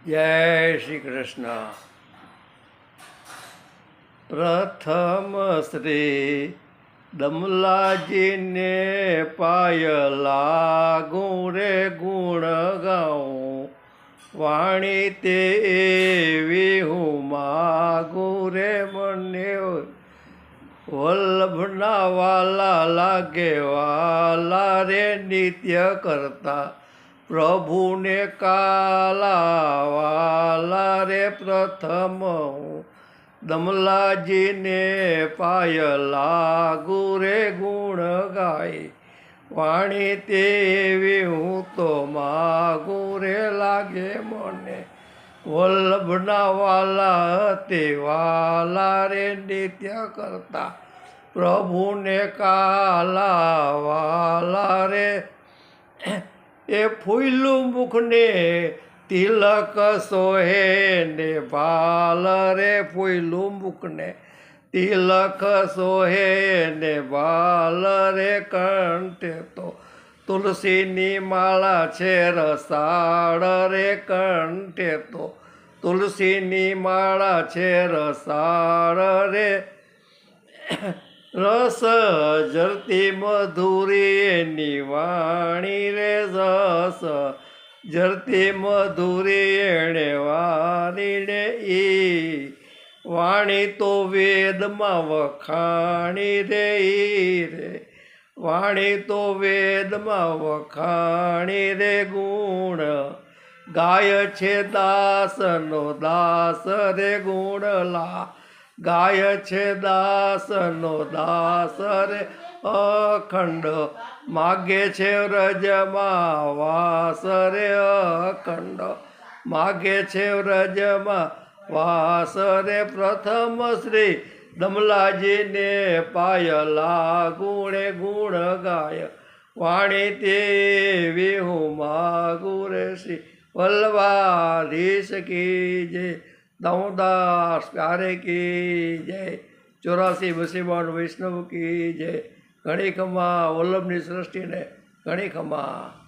જય શ્રી કૃષ્ણ. પ્રથમ શ્રી દમલાજીને પાય લાગું રે ગુણ ગાઉં, વાણી તે એવી હું માગું રે મને વલ્લભના વાલા લાગે વાલા રે નિત્ય કરતા પ્રભુને કાલા વાલા રે પ્રથમ હું દમલાજીને પાય લાગુ રે ગુણ ગાય, વાણી તેવી હું તો માગું રે લાગે મને વલ્લભના વાલા તે વાલા રે નિત્ય કરતા પ્રભુને કાલા વાલા રે એ ફૂલ્યું મુખને તિલક સોહે ને ભાલ રે ફૂલ્યું મુખને તિલક સોહે ને ભાલ રે કંઠે તો તુલસીની માળા છે રસાળ રે કંઠે તો તુલસીની માળા છે રસાળ રે રસ જરતી મધુરી એની વાણી રે રસ જરતી મધુરી એણે વાણી ને ઈ વાણી તો વેદમાં વખાણી રે ઈ રે વાણી તો વેદમાં વખાણી રે ગુણ ગાય છે દાસનો દાસ રે ગુણલા ગાય છે દાસનો દાસ રે અખંડ માગે છે વ્રજમાં વાસ રે અખંડ માગે છે વ્રજમાં વાસ રે પ્રથમ શ્રી દમલાજીને પાય લાગુણે ગુણ ગાય, વાણી તેવી હું માગું રે શ્રી વલ્લભાધીશ કી જય, દામોદાસ પ્યારે કી જય, 84 બસીબાન વૈષ્ણવ કી જય. ઘણી ખમા વલ્લભની સૃષ્ટિને ઘણી ખમા.